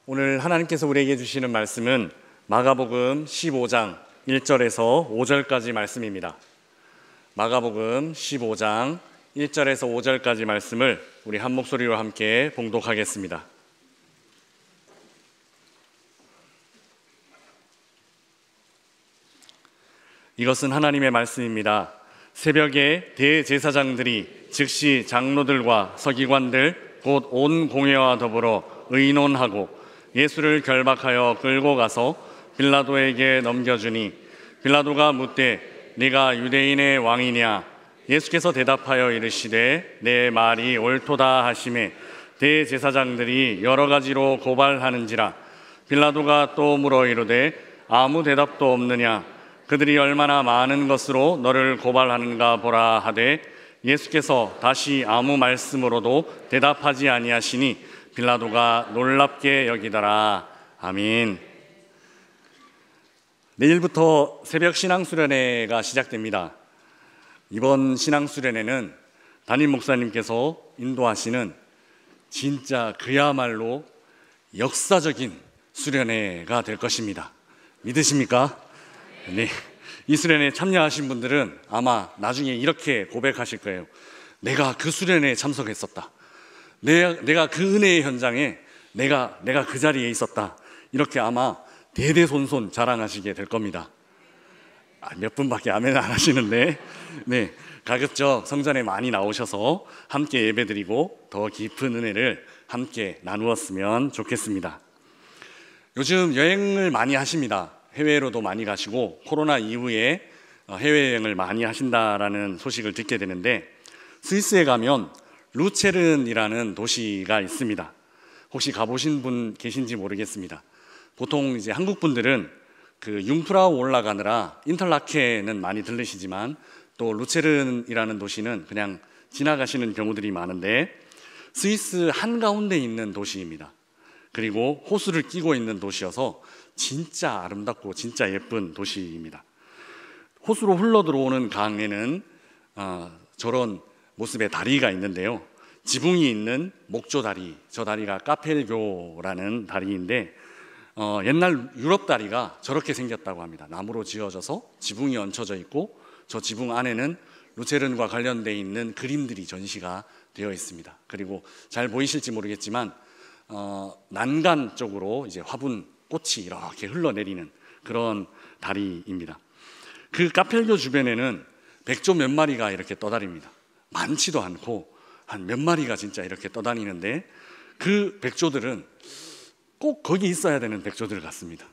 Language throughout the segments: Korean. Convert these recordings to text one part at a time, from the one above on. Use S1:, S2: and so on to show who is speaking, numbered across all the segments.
S1: 오늘 하나님께서 우리에게 주시는 말씀은 마가복음 15장 1절에서 5절까지 말씀입니다. 마가복음 15장 1절에서 5절까지 말씀을 우리 한 목소리로 함께 봉독하겠습니다. 이것은 하나님의 말씀입니다. 새벽에 대제사장들이 즉시 장로들과 서기관들 곧 온 공회와 더불어 의논하고 예수를 결박하여 끌고 가서 빌라도에게 넘겨주니 빌라도가 묻되 네가 유대인의 왕이냐? 예수께서 대답하여 이르시되 내 말이 옳도다 하시매 대제사장들이 여러 가지로 고발하는지라. 빌라도가 또 물어 이르되 아무 대답도 없느냐? 그들이 얼마나 많은 것으로 너를 고발하는가 보라 하되 예수께서 다시 아무 말씀으로도 대답하지 아니하시니 빌라도가 놀랍게 여기더라. 아멘. 내일부터 새벽 신앙수련회가 시작됩니다. 이번 신앙수련회는 담임 목사님께서 인도하시는 진짜 그야말로 역사적인 수련회가 될 것입니다. 믿으십니까? 네. 이 수련회에 참여하신 분들은 아마 나중에 이렇게 고백하실 거예요. 내가 그 수련회에 참석했었다. 내가 그 은혜의 현장에 내가 그 자리에 있었다. 이렇게 아마 대대손손 자랑하시게 될 겁니다. 몇 분밖에 아멘 안 하시는데, 네, 가급적 성전에 많이 나오셔서 함께 예배드리고 더 깊은 은혜를 함께 나누었으면 좋겠습니다. 요즘 여행을 많이 하십니다. 해외로도 많이 가시고 코로나 이후에 해외여행을 많이 하신다라는 소식을 듣게 되는데, 스위스에 가면 루체른이라는 도시가 있습니다. 혹시 가보신 분 계신지 모르겠습니다. 보통 이제 한국 분들은 그 융프라우 올라가느라 인터라켄은 많이 들으시지만 또 루체른이라는 도시는 그냥 지나가시는 경우들이 많은데, 스위스 한가운데 있는 도시입니다. 그리고 호수를 끼고 있는 도시여서 진짜 아름답고 진짜 예쁜 도시입니다. 호수로 흘러 들어오는 강에는 저런 모습의 다리가 있는데요, 지붕이 있는 목조다리, 저 다리가 카펠교라는 다리인데 옛날 유럽 다리가 저렇게 생겼다고 합니다. 나무로 지어져서 지붕이 얹혀져 있고 저 지붕 안에는 루체른과 관련되어 있는 그림들이 전시가 되어 있습니다. 그리고 잘 보이실지 모르겠지만 난간 쪽으로 이제 화분 꽃이 이렇게 흘러내리는 그런 다리입니다. 그 카펠교 주변에는 백조 몇 마리가 이렇게 떠다닙니다. 많지도 않고 한 몇 마리가 진짜 이렇게 떠다니는데, 그 백조들은 꼭 거기 있어야 되는 백조들 같습니다.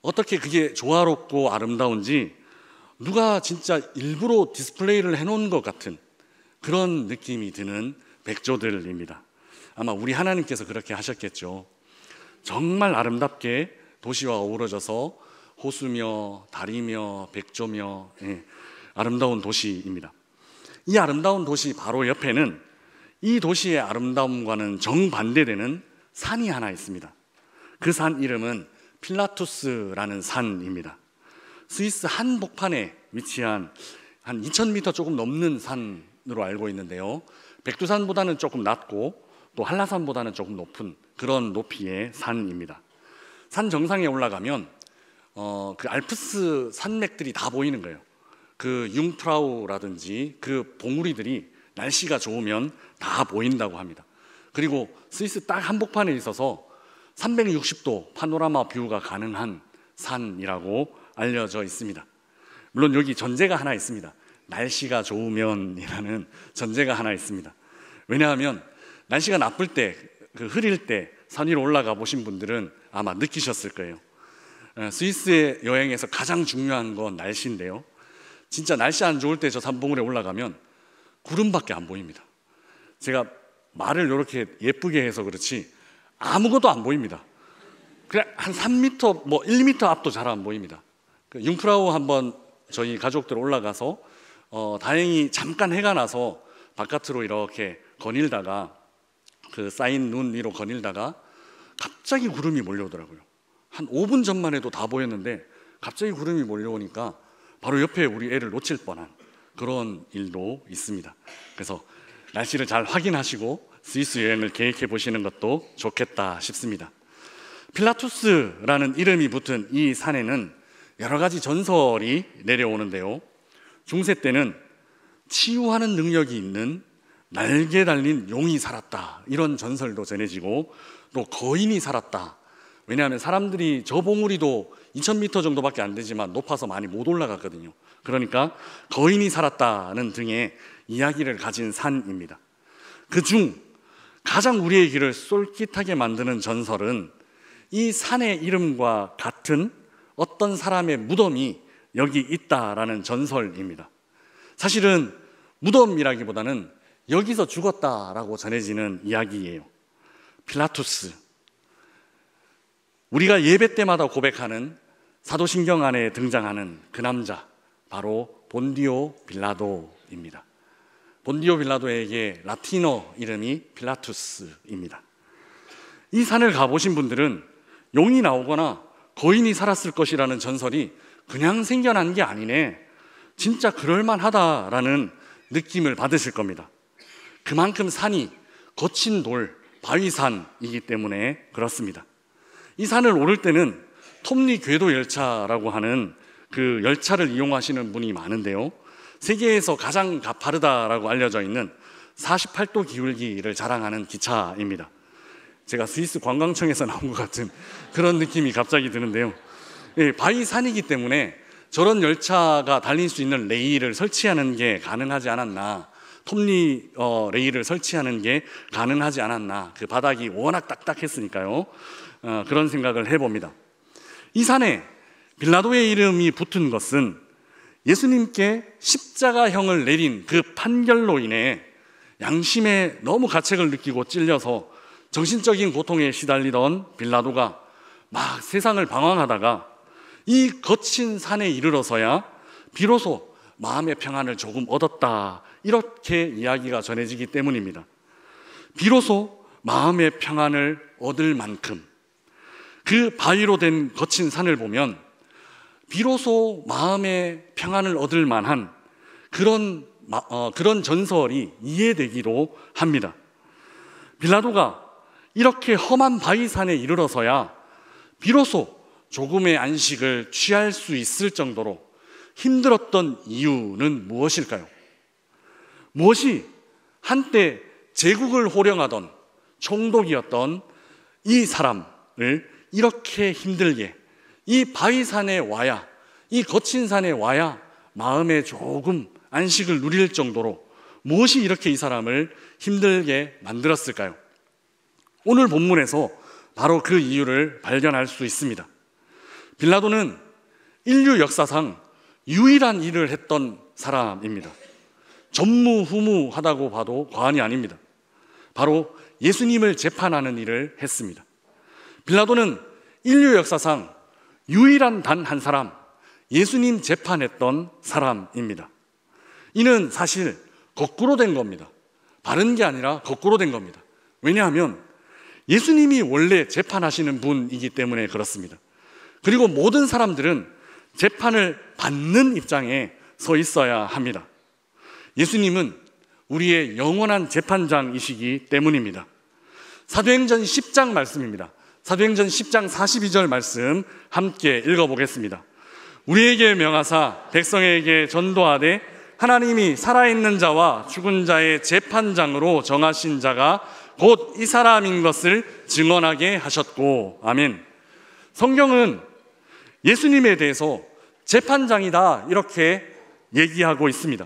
S1: 어떻게 그게 조화롭고 아름다운지 누가 진짜 일부러 디스플레이를 해놓은 것 같은 그런 느낌이 드는 백조들입니다. 아마 우리 하나님께서 그렇게 하셨겠죠. 정말 아름답게 도시와 어우러져서 호수며 다리며 백조며 아름다운 도시입니다. 이 아름다운 도시 바로 옆에는 이 도시의 아름다움과는 정반대되는 산이 하나 있습니다. 그 산 이름은 필라투스라는 산입니다. 스위스 한복판에 위치한 한 2000m 조금 넘는 산으로 알고 있는데요, 백두산보다는 조금 낮고 또 한라산보다는 조금 높은 그런 높이의 산입니다. 산 정상에 올라가면 그 알프스 산맥들이 다 보이는 거예요. 그 융프라우라든지 그 봉우리들이 날씨가 좋으면 다 보인다고 합니다. 그리고 스위스 딱 한복판에 있어서 360도 파노라마 뷰가 가능한 산이라고 알려져 있습니다. 물론 여기 전제가 하나 있습니다. 날씨가 좋으면이라는 전제가 하나 있습니다. 왜냐하면 날씨가 나쁠 때, 그 흐릴 때 산 위로 올라가 보신 분들은 아마 느끼셨을 거예요. 스위스의 여행에서 가장 중요한 건 날씨인데요, 진짜 날씨 안 좋을 때 저 산봉우리에 올라가면 구름밖에 안 보입니다. 제가 말을 이렇게 예쁘게 해서 그렇지 아무것도 안 보입니다. 그냥 한 3m, 뭐 1m 앞도 잘 안 보입니다. 그 융프라우 한번 저희 가족들 올라가서 다행히 잠깐 해가 나서 바깥으로 이렇게 거닐다가 그 쌓인 눈 위로 거닐다가 갑자기 구름이 몰려오더라고요. 한 5분 전만 해도 다 보였는데 갑자기 구름이 몰려오니까 바로 옆에 우리 애를 놓칠 뻔한 그런 일도 있습니다. 그래서 날씨를 잘 확인하시고 스위스 여행을 계획해 보시는 것도 좋겠다 싶습니다. 필라투스라는 이름이 붙은 이 산에는 여러 가지 전설이 내려오는데요. 중세 때는 치유하는 능력이 있는 날개 달린 용이 살았다, 이런 전설도 전해지고, 또 거인이 살았다. 왜냐하면 사람들이 저 봉우리도 2000m 정도밖에 안 되지만 높아서 많이 못 올라갔거든요. 그러니까 거인이 살았다는 등의 이야기를 가진 산입니다. 그중 가장 우리의 귀를 쏠깃하게 만드는 전설은 이 산의 이름과 같은 어떤 사람의 무덤이 여기 있다라는 전설입니다. 사실은 무덤이라기보다는 여기서 죽었다라고 전해지는 이야기예요. 필라투스, 우리가 예배 때마다 고백하는 사도신경 안에 등장하는 그 남자, 바로 본디오 빌라도입니다. 본디오 빌라도에게 라틴어 이름이 필라투스입니다. 이 산을 가보신 분들은 용이 나오거나 거인이 살았을 것이라는 전설이 그냥 생겨난 게 아니네, 진짜 그럴만하다라는 느낌을 받으실 겁니다. 그만큼 산이 거친 돌, 바위산이기 때문에 그렇습니다. 이 산을 오를 때는 톱니 궤도 열차라고 하는 그 열차를 이용하시는 분이 많은데요, 세계에서 가장 가파르다라고 알려져 있는 48도 기울기를 자랑하는 기차입니다. 제가 스위스 관광청에서 나온 것 같은 그런 느낌이 갑자기 드는데요, 바위산이기 때문에 저런 열차가 달릴 수 있는 레일을 설치하는 게 가능하지 않았나, 톱니 레일을 설치하는 게 가능하지 않았나, 그 바닥이 워낙 딱딱했으니까요. 그런 생각을 해봅니다. 이 산에 빌라도의 이름이 붙은 것은 예수님께 십자가형을 내린 그 판결로 인해 양심에 너무 가책을 느끼고 찔려서 정신적인 고통에 시달리던 빌라도가 막 세상을 방황하다가 이 거친 산에 이르러서야 비로소 마음의 평안을 조금 얻었다, 이렇게 이야기가 전해지기 때문입니다. 비로소 마음의 평안을 얻을 만큼, 그 바위로 된 거친 산을 보면 비로소 마음의 평안을 얻을 만한 그런 전설이 이해되기도 합니다. 빌라도가 이렇게 험한 바위산에 이르러서야 비로소 조금의 안식을 취할 수 있을 정도로 힘들었던 이유는 무엇일까요? 무엇이 한때 제국을 호령하던 총독이었던 이 사람을 이렇게 힘들게 이 바위산에 와야, 이 거친 산에 와야 마음에 조금 안식을 누릴 정도로 무엇이 이렇게 이 사람을 힘들게 만들었을까요? 오늘 본문에서 바로 그 이유를 발견할 수 있습니다. 빌라도는 인류 역사상 유일한 일을 했던 사람입니다. 전무후무하다고 봐도 과언이 아닙니다. 바로 예수님을 재판하는 일을 했습니다. 빌라도는 인류 역사상 유일한 단 한 사람, 예수님 재판했던 사람입니다. 이는 사실 거꾸로 된 겁니다. 바른 게 아니라 거꾸로 된 겁니다. 왜냐하면 예수님이 원래 재판하시는 분이기 때문에 그렇습니다. 그리고 모든 사람들은 재판을 받는 입장에 서 있어야 합니다. 예수님은 우리의 영원한 재판장이시기 때문입니다. 사도행전 10장 말씀입니다. 사도행전 10장 42절 말씀 함께 읽어보겠습니다. 우리에게 명하사 백성에게 전도하되 하나님이 살아있는 자와 죽은 자의 재판장으로 정하신 자가 곧 이 사람인 것을 증언하게 하셨고. 아멘. 성경은 예수님에 대해서 재판장이다, 이렇게 얘기하고 있습니다.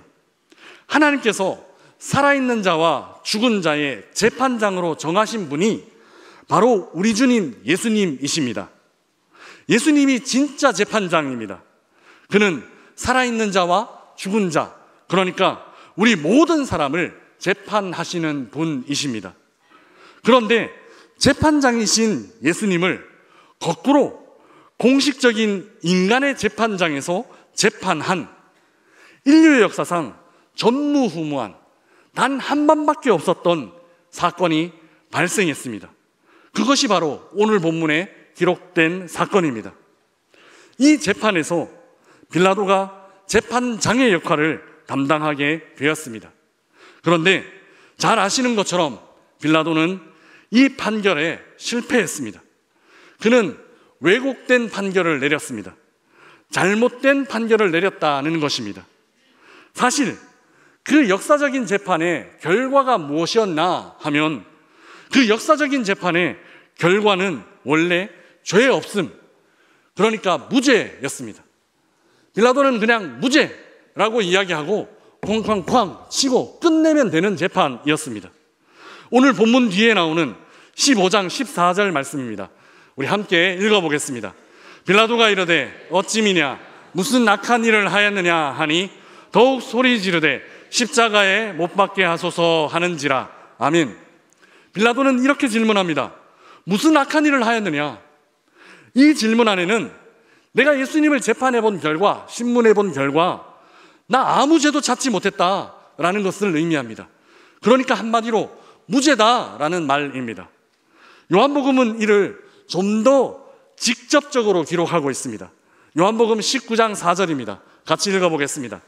S1: 하나님께서 살아있는 자와 죽은 자의 재판장으로 정하신 분이 바로 우리 주님 예수님이십니다. 예수님이 진짜 재판장입니다. 그는 살아있는 자와 죽은 자, 그러니까 우리 모든 사람을 재판하시는 분이십니다. 그런데 재판장이신 예수님을 거꾸로 공식적인 인간의 재판장에서 재판한 인류의 역사상 전무후무한 단 한 번밖에 없었던 사건이 발생했습니다. 그것이 바로 오늘 본문에 기록된 사건입니다. 이 재판에서 빌라도가 재판장의 역할을 담당하게 되었습니다. 그런데 잘 아시는 것처럼 빌라도는 이 판결에 실패했습니다. 그는 왜곡된 판결을 내렸습니다. 잘못된 판결을 내렸다는 것입니다. 사실 그 역사적인 재판의 결과가 무엇이었나 하면 그 역사적인 재판의 결과는 원래 죄 없음, 그러니까 무죄였습니다. 빌라도는 그냥 무죄라고 이야기하고 쾅쾅쾅 치고 끝내면 되는 재판이었습니다. 오늘 본문 뒤에 나오는 15장 14절 말씀입니다. 우리 함께 읽어보겠습니다. 빌라도가 이르되 어찌미냐 무슨 악한 일을 하였느냐 하니 더욱 소리 지르되 십자가에 못 박게 하소서 하는지라. 아멘. 빌라도는 이렇게 질문합니다. 무슨 악한 일을 하였느냐? 이 질문 안에는 내가 예수님을 재판해 본 결과, 신문해 본 결과 나 아무 죄도 찾지 못했다라는 것을 의미합니다. 그러니까 한마디로 무죄다라는 말입니다. 요한복음은 이를 좀 더 직접적으로 기록하고 있습니다. 요한복음 19장 4절입니다. 같이 읽어보겠습니다.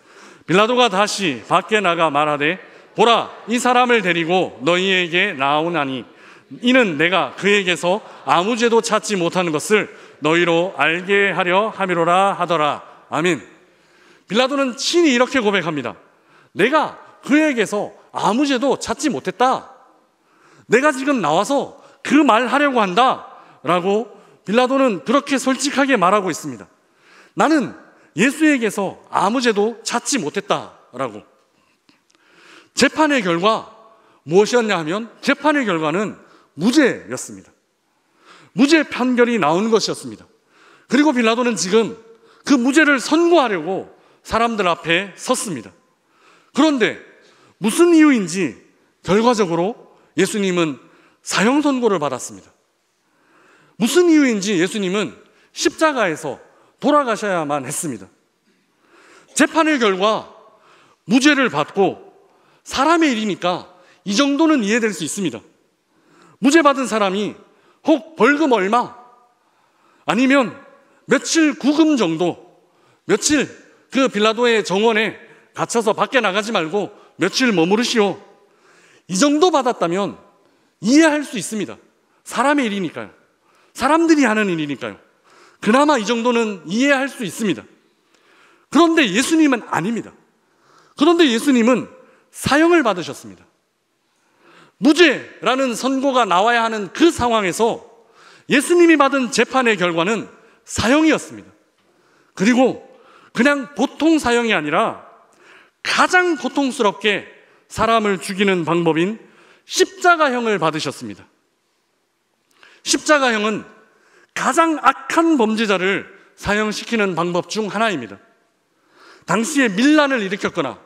S1: 빌라도가 다시 밖에 나가 말하되 보라 이 사람을 데리고 너희에게 나오나니 이는 내가 그에게서 아무 죄도 찾지 못하는 것을 너희로 알게 하려 함이로라 하더라. 아멘. 빌라도는 친히 이렇게 고백합니다. 내가 그에게서 아무 죄도 찾지 못했다. 내가 지금 나와서 그 말 하려고 한다 라고 빌라도는 그렇게 솔직하게 말하고 있습니다. 나는 예수에게서 아무 죄도 찾지 못했다라고. 재판의 결과 무엇이었냐 하면 재판의 결과는 무죄였습니다. 무죄 판결이 나온 것이었습니다. 그리고 빌라도는 지금 그 무죄를 선고하려고 사람들 앞에 섰습니다. 그런데 무슨 이유인지 결과적으로 예수님은 사형 선고를 받았습니다. 무슨 이유인지 예수님은 십자가에서 돌아가셔야만 했습니다. 재판의 결과 무죄를 받고 사람의 일이니까 이 정도는 이해될 수 있습니다. 무죄 받은 사람이 혹 벌금 얼마 아니면 며칠 구금 정도, 며칠 그 빌라도의 정원에 갇혀서 밖에 나가지 말고 며칠 머무르시오, 이 정도 받았다면 이해할 수 있습니다. 사람의 일이니까요. 사람들이 하는 일이니까요. 그나마 이 정도는 이해할 수 있습니다. 그런데 예수님은 아닙니다. 그런데 예수님은 사형을 받으셨습니다. 무죄라는 선고가 나와야 하는 그 상황에서 예수님이 받은 재판의 결과는 사형이었습니다. 그리고 그냥 보통 사형이 아니라 가장 고통스럽게 사람을 죽이는 방법인 십자가형을 받으셨습니다. 십자가형은 가장 악한 범죄자를 사형시키는 방법 중 하나입니다. 당시에 밀란을 일으켰거나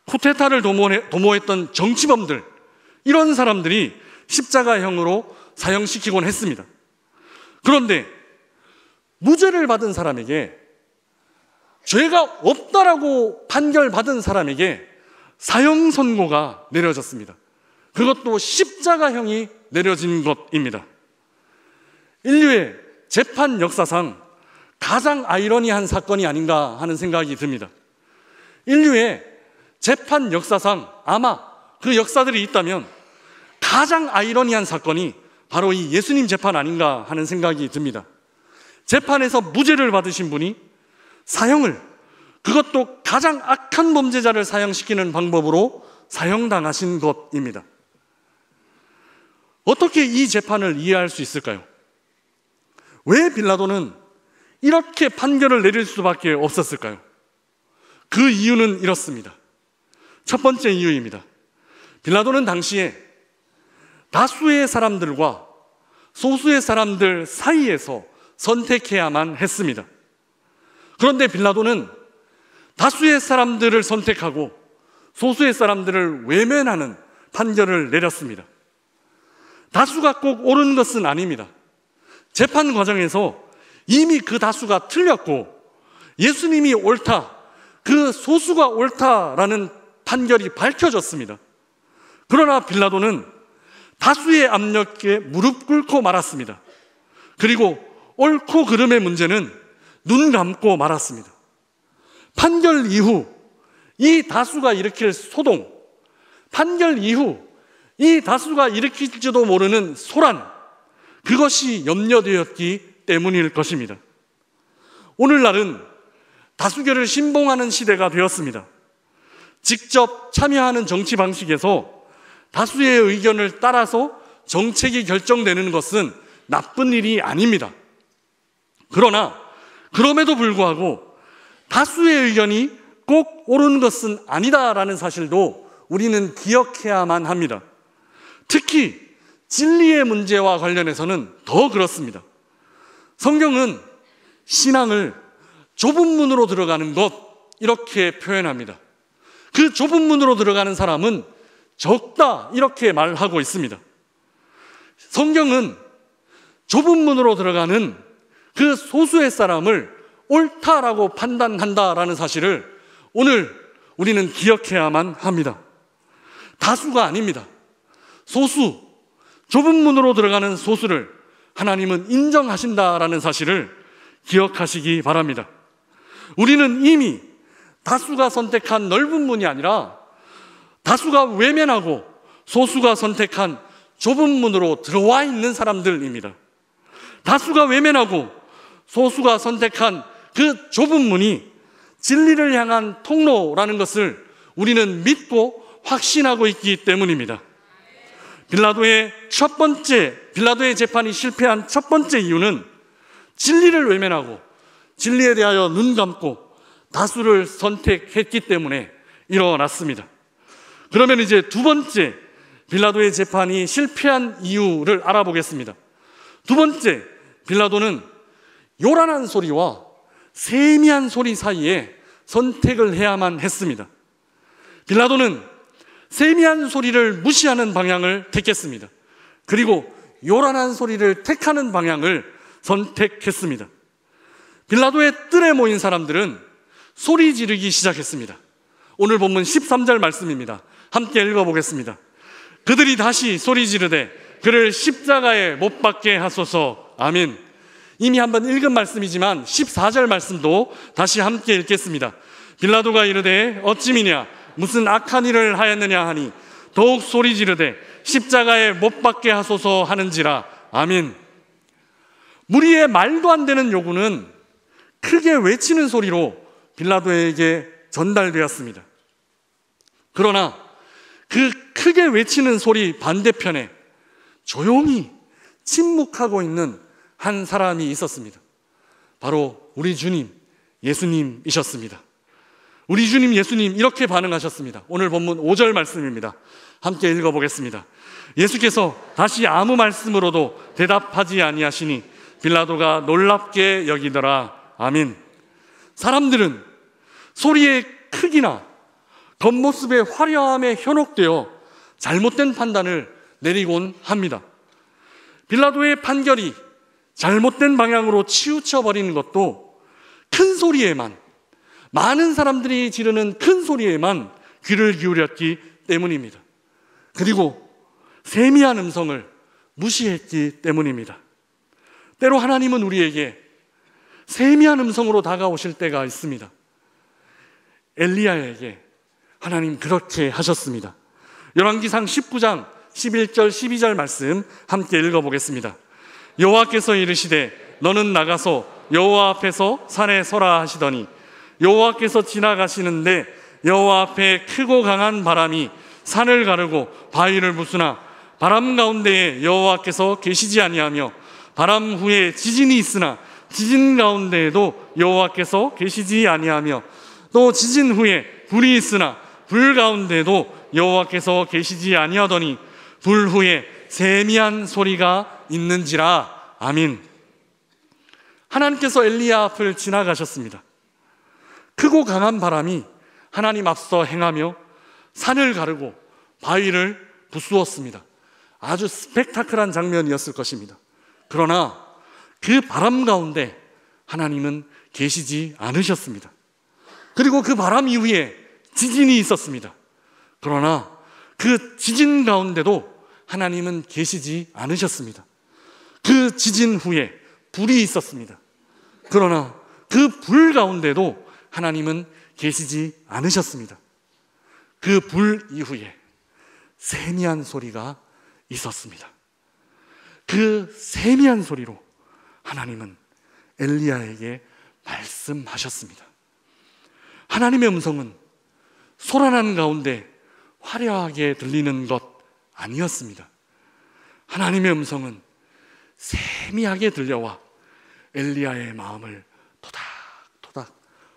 S1: 쿠데타를 도모했던 정치범들, 이런 사람들이 십자가형으로 사형시키곤 했습니다. 그런데 무죄를 받은 사람에게, 죄가 없다라고 판결받은 사람에게 사형 선고가 내려졌습니다. 그것도 십자가형이 내려진 것입니다. 인류의 재판 역사상 가장 아이러니한 사건이 아닌가 하는 생각이 듭니다. 인류의 재판 역사상 아마 그 역사들이 있다면 가장 아이러니한 사건이 바로 이 예수님 재판 아닌가 하는 생각이 듭니다. 재판에서 무죄를 받으신 분이 사형을, 그것도 가장 악한 범죄자를 사형시키는 방법으로 사형당하신 것입니다. 어떻게 이 재판을 이해할 수 있을까요? 왜 빌라도는 이렇게 판결을 내릴 수밖에 없었을까요? 그 이유는 이렇습니다. 첫 번째 이유입니다. 빌라도는 당시에 다수의 사람들과 소수의 사람들 사이에서 선택해야만 했습니다. 그런데 빌라도는 다수의 사람들을 선택하고 소수의 사람들을 외면하는 판결을 내렸습니다. 다수가 꼭 옳은 것은 아닙니다. 재판 과정에서 이미 그 다수가 틀렸고 예수님이 옳다, 그 소수가 옳다라는 판결이 밝혀졌습니다. 그러나 빌라도는 다수의 압력에 무릎 꿇고 말았습니다. 그리고 옳고 그름의 문제는 눈 감고 말았습니다. 판결 이후 이 다수가 일으킬 소동, 판결 이후 이 다수가 일으킬지도 모르는 소란, 그것이 염려되었기 때문일 것입니다. 오늘날은 다수결을 신봉하는 시대가 되었습니다. 직접 참여하는 정치 방식에서 다수의 의견을 따라서 정책이 결정되는 것은 나쁜 일이 아닙니다. 그러나 그럼에도 불구하고 다수의 의견이 꼭 옳은 것은 아니다라는 사실도 우리는 기억해야만 합니다. 특히 진리의 문제와 관련해서는 더 그렇습니다. 성경은 신앙을 좁은 문으로 들어가는 것, 이렇게 표현합니다. 그 좁은 문으로 들어가는 사람은 적다, 이렇게 말하고 있습니다. 성경은 좁은 문으로 들어가는 그 소수의 사람을 옳다라고 판단한다라는 사실을 오늘 우리는 기억해야만 합니다. 다수가 아닙니다. 소수, 좁은 문으로 들어가는 소수를 하나님은 인정하신다라는 사실을 기억하시기 바랍니다. 우리는 이미 다수가 선택한 넓은 문이 아니라 다수가 외면하고 소수가 선택한 좁은 문으로 들어와 있는 사람들입니다. 다수가 외면하고 소수가 선택한 그 좁은 문이 진리를 향한 통로라는 것을 우리는 믿고 확신하고 있기 때문입니다. 빌라도의 재판이 실패한 첫 번째 이유는 진리를 외면하고 진리에 대하여 눈 감고 다수를 선택했기 때문에 일어났습니다. 그러면 이제 두 번째 빌라도의 재판이 실패한 이유를 알아보겠습니다. 두 번째, 빌라도는 요란한 소리와 세미한 소리 사이에 선택을 해야만 했습니다. 빌라도는 세미한 소리를 무시하는 방향을 택했습니다. 그리고 요란한 소리를 택하는 방향을 선택했습니다. 빌라도의 뜰에 모인 사람들은 소리 지르기 시작했습니다. 오늘 본문 13절 말씀입니다. 함께 읽어보겠습니다. 그들이 다시 소리 지르되 그를 십자가에 못 박게 하소서. 아멘. 이미 한번 읽은 말씀이지만 14절 말씀도 다시 함께 읽겠습니다. 빌라도가 이르되 어찌미냐 무슨 악한 일을 하였느냐 하니 더욱 소리 지르되 십자가에 못 박게 하소서 하는지라. 아멘. 무리의 말도 안 되는 요구는 크게 외치는 소리로 빌라도에게 전달되었습니다. 그러나 그 크게 외치는 소리 반대편에 조용히 침묵하고 있는 한 사람이 있었습니다. 바로 우리 주님 예수님이셨습니다. 우리 주님 예수님 이렇게 반응하셨습니다. 오늘 본문 5절 말씀입니다. 함께 읽어보겠습니다. 예수께서 다시 아무 말씀으로도 대답하지 아니하시니 빌라도가 놀랍게 여기더라. 아멘. 사람들은 소리의 크기나 겉모습의 화려함에 현혹되어 잘못된 판단을 내리곤 합니다. 빌라도의 판결이 잘못된 방향으로 치우쳐 버리는 것도 큰 소리에만, 많은 사람들이 지르는 큰 소리에만 귀를 기울였기 때문입니다. 그리고 세미한 음성을 무시했기 때문입니다. 때로 하나님은 우리에게 세미한 음성으로 다가오실 때가 있습니다. 엘리야에게 하나님 그렇게 하셨습니다. 열왕기상 19장 11절 12절 말씀 함께 읽어보겠습니다. 여호와께서 이르시되 너는 나가서 여호와 앞에서 산에 서라 하시더니 여호와께서 지나가시는데 여호와 앞에 크고 강한 바람이 산을 가르고 바위를 부수나 바람 가운데에 여호와께서 계시지 아니하며 바람 후에 지진이 있으나 지진 가운데에도 여호와께서 계시지 아니하며 또 지진 후에 불이 있으나 불 가운데에도 여호와께서 계시지 아니하더니 불 후에 세미한 소리가 있는지라. 아멘. 하나님께서 엘리야 앞을 지나가셨습니다. 크고 강한 바람이 하나님 앞서 행하며 산을 가르고 바위를 부수었습니다. 아주 스펙타클한 장면이었을 것입니다. 그러나 그 바람 가운데 하나님은 계시지 않으셨습니다. 그리고 그 바람 이후에 지진이 있었습니다. 그러나 그 지진 가운데도 하나님은 계시지 않으셨습니다. 그 지진 후에 불이 있었습니다. 그러나 그 불 가운데도 하나님은 계시지 않으셨습니다. 그 불 이후에 세미한 소리가 있었습니다. 그 세미한 소리로 하나님은 엘리야에게 말씀하셨습니다. 하나님의 음성은 소란한 가운데 화려하게 들리는 것 아니었습니다. 하나님의 음성은 세미하게 들려와 엘리야의 마음을 토닥토닥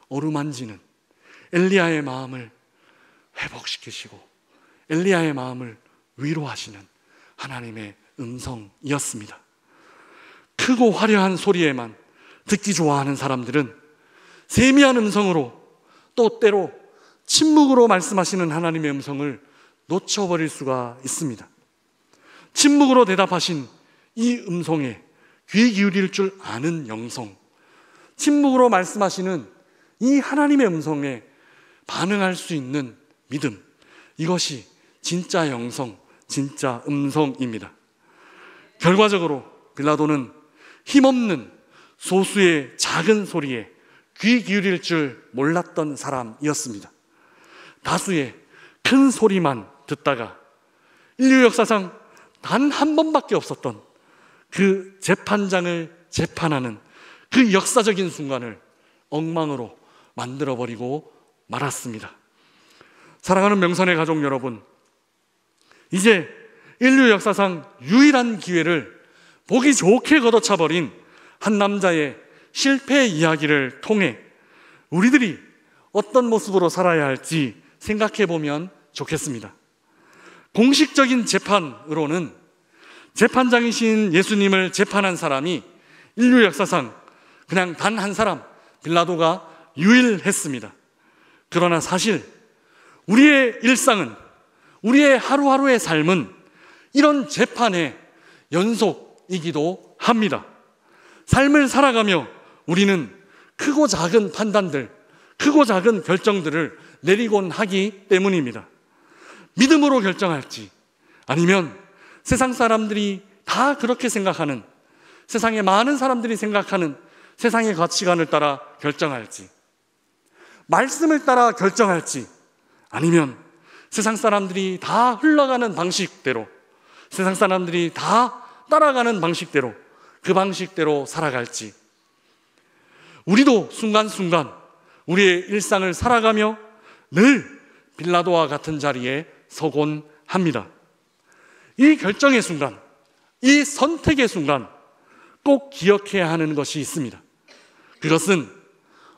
S1: 어루만지는, 엘리야의 마음을 회복시키시고 엘리야의 마음을 위로하시는 하나님의 음성이었습니다. 크고 화려한 소리에만 듣기 좋아하는 사람들은 세미한 음성으로, 또 때로 침묵으로 말씀하시는 하나님의 음성을 놓쳐버릴 수가 있습니다. 침묵으로 대답하신 이 음성에 귀 기울일 줄 아는 영성, 침묵으로 말씀하시는 이 하나님의 음성에 반응할 수 있는 믿음, 이것이 진짜 영성, 진짜 음성입니다. 결과적으로 빌라도는 힘없는 소수의 작은 소리에 귀 기울일 줄 몰랐던 사람이었습니다. 다수의 큰 소리만 듣다가 인류 역사상 단 한 번밖에 없었던 그 재판장을 재판하는 그 역사적인 순간을 엉망으로 만들어버리고 말았습니다. 사랑하는 명선의 가족 여러분, 이제 인류 역사상 유일한 기회를 보기 좋게 걷어차버린 한 남자의 실패 이야기를 통해 우리들이 어떤 모습으로 살아야 할지 생각해 보면 좋겠습니다. 공식적인 재판으로는 재판장이신 예수님을 재판한 사람이 인류 역사상 그냥 단 한 사람, 빌라도가 유일했습니다. 그러나 사실 우리의 일상은, 우리의 하루하루의 삶은 이런 재판의 연속이기도 합니다. 삶을 살아가며 우리는 크고 작은 판단들, 크고 작은 결정들을 내리곤 하기 때문입니다. 믿음으로 결정할지, 아니면 세상 사람들이 다 그렇게 생각하는, 세상의 많은 사람들이 생각하는 세상의 가치관을 따라 결정할지, 말씀을 따라 결정할지, 아니면 세상 사람들이 다 흘러가는 방식대로, 세상 사람들이 다 따라가는 방식대로, 그 방식대로 살아갈지, 우리도 순간순간 우리의 일상을 살아가며 늘 빌라도와 같은 자리에 서곤 합니다. 이 결정의 순간, 이 선택의 순간 꼭 기억해야 하는 것이 있습니다. 그것은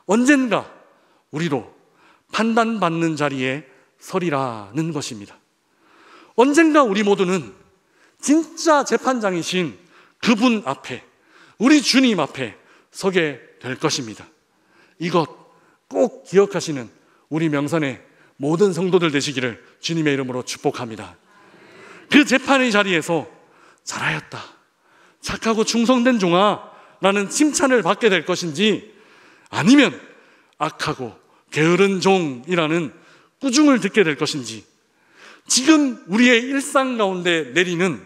S1: 언젠가 우리도 판단받는 자리에 서리라는 것입니다. 언젠가 우리 모두는 진짜 재판장이신 그분 앞에, 우리 주님 앞에 서게 될 것입니다. 이것 꼭 기억하시는 우리 명선의 모든 성도들 되시기를 주님의 이름으로 축복합니다. 그 재판의 자리에서 잘하였다, 착하고 충성된 종아 라는 칭찬을 받게 될 것인지, 아니면 악하고 게으른 종이라는 꾸중을 듣게 될 것인지, 지금 우리의 일상 가운데 내리는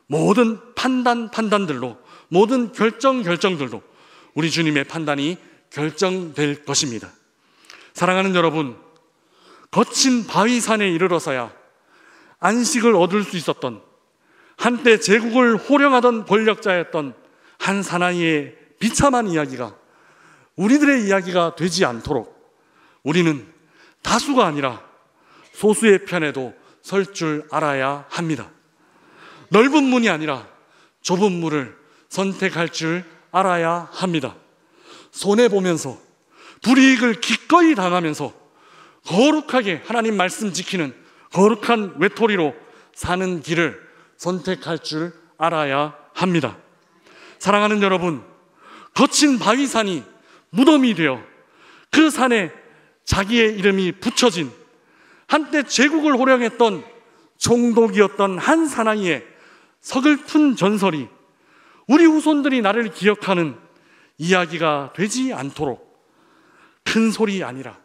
S1: 모든 판단들로, 모든 결정들로 우리 주님의 판단이 결정될 것입니다. 사랑하는 여러분, 거친 바위산에 이르러서야 안식을 얻을 수 있었던, 한때 제국을 호령하던 권력자였던 한 사나이의 비참한 이야기가 우리들의 이야기가 되지 않도록 우리는 다수가 아니라 소수의 편에도 설 줄 알아야 합니다. 넓은 문이 아니라 좁은 문을 선택할 줄 알아야 합니다. 손해보면서, 불이익을 기꺼이 당하면서 거룩하게 하나님 말씀 지키는 거룩한 외톨이로 사는 길을 선택할 줄 알아야 합니다. 사랑하는 여러분, 거친 바위산이 무덤이 되어 그 산에 자기의 이름이 붙여진, 한때 제국을 호령했던 총독이었던 한 사나이의 서글픈 전설이 우리 후손들이 나를 기억하는 이야기가 되지 않도록 큰 소리 아니라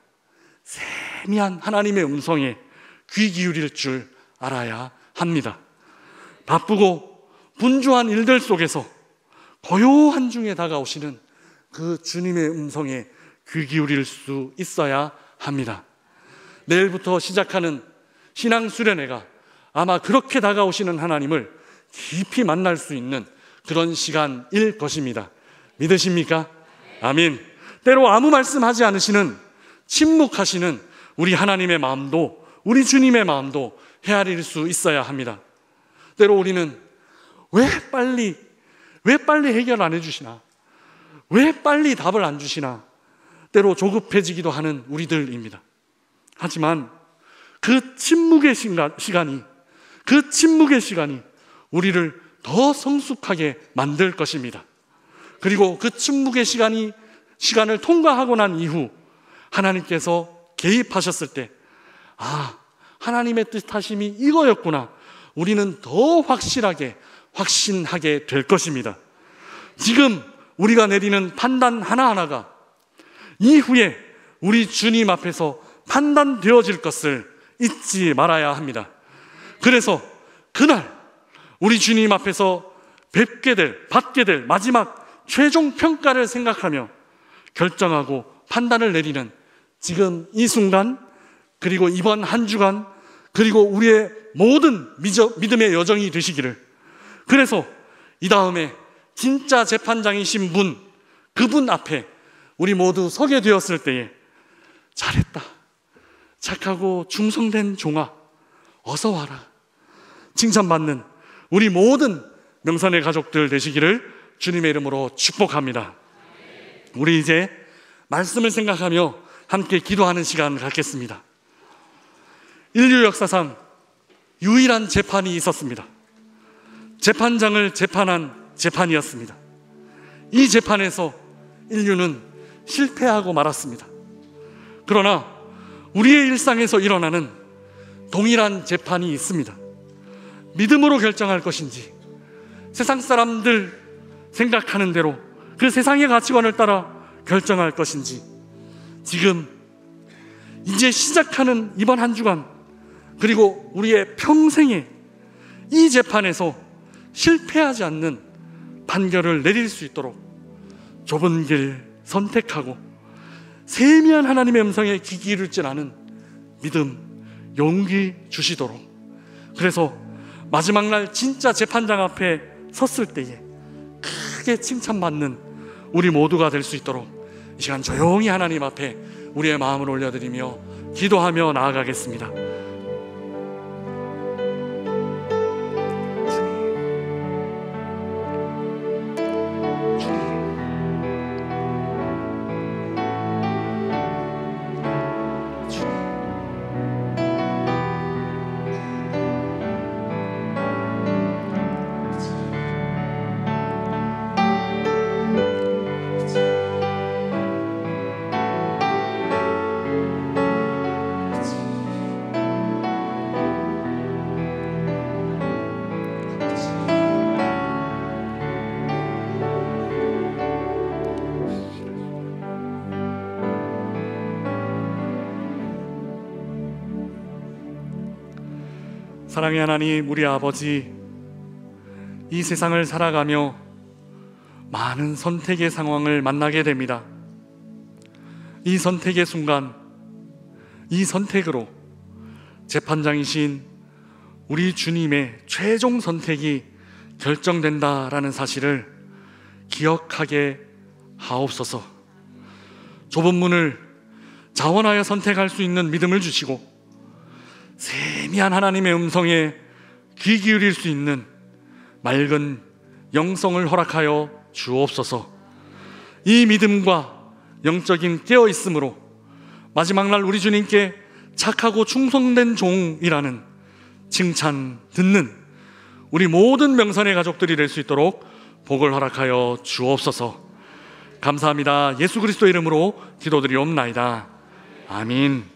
S1: 세미한 하나님의 음성에 귀 기울일 줄 알아야 합니다. 바쁘고 분주한 일들 속에서 고요한 중에 다가오시는 그 주님의 음성에 귀 기울일 수 있어야 합니다. 내일부터 시작하는 신앙 수련회가 아마 그렇게 다가오시는 하나님을 깊이 만날 수 있는 그런 시간일 것입니다. 믿으십니까? 아멘. 때로 아무 말씀하지 않으시는, 침묵하시는 우리 하나님의 마음도, 우리 주님의 마음도 헤아릴 수 있어야 합니다. 때로 우리는 왜 빨리 해결 안 해주시나, 왜 빨리 답을 안 주시나, 때로 조급해지기도 하는 우리들입니다. 하지만 그 침묵의 시간이 우리를 더 성숙하게 만들 것입니다. 그리고 그 침묵의 시간을 통과하고 난 이후 하나님께서 개입하셨을 때, 하나님의 뜻하심이 이거였구나, 우리는 더 확신하게 될 것입니다. 지금 우리가 내리는 판단 하나하나가 이후에 우리 주님 앞에서 판단되어질 것을 잊지 말아야 합니다. 그래서 그날 우리 주님 앞에서 받게 될 마지막 최종 평가를 생각하며 결정하고 판단을 내리는 지금 이 순간, 그리고 이번 한 주간, 그리고 우리의 모든 믿음의 여정이 되시기를. 그래서 이 다음에 진짜 재판장이신 분, 그분 앞에 우리 모두 서게 되었을 때에 잘했다, 착하고 충성된 종아, 어서 와라, 칭찬받는 우리 모든 명산의 가족들 되시기를 주님의 이름으로 축복합니다. 우리 이제 말씀을 생각하며 함께 기도하는 시간 갖겠습니다. 인류 역사상 유일한 재판이 있었습니다. 재판장을 재판한 재판이었습니다. 이 재판에서 인류는 실패하고 말았습니다. 그러나 우리의 일상에서 일어나는 동일한 재판이 있습니다. 믿음으로 결정할 것인지, 세상 사람들 생각하는 대로 그 세상의 가치관을 따라 결정할 것인지, 지금 이제 시작하는 이번 한 주간, 그리고 우리의 평생에 이 재판에서 실패하지 않는 판결을 내릴 수 있도록 좁은 길 선택하고 세미한 하나님의 음성에 귀 기울일 줄 아는 믿음, 용기 주시도록, 그래서 마지막 날 진짜 재판장 앞에 섰을 때에 크게 칭찬받는 우리 모두가 될 수 있도록 이 시간 조용히 하나님 앞에 우리의 마음을 올려드리며 기도하며 나아가겠습니다. 사랑의 하나님, 우리 아버지, 이 세상을 살아가며 많은 선택의 상황을 만나게 됩니다. 이 선택의 순간, 이 선택으로 재판장이신 우리 주님의 최종 선택이 결정된다라는 사실을 기억하게 하옵소서. 좁은 문을 자원하여 선택할 수 있는 믿음을 주시고 세미한 하나님의 음성에 귀 기울일 수 있는 맑은 영성을 허락하여 주옵소서. 이 믿음과 영적인 깨어있음으로 마지막 날 우리 주님께 착하고 충성된 종이라는 칭찬 듣는 우리 모든 명선의 가족들이 될 수 있도록 복을 허락하여 주옵소서. 감사합니다. 예수 그리스도 이름으로 기도드리옵나이다. 아멘.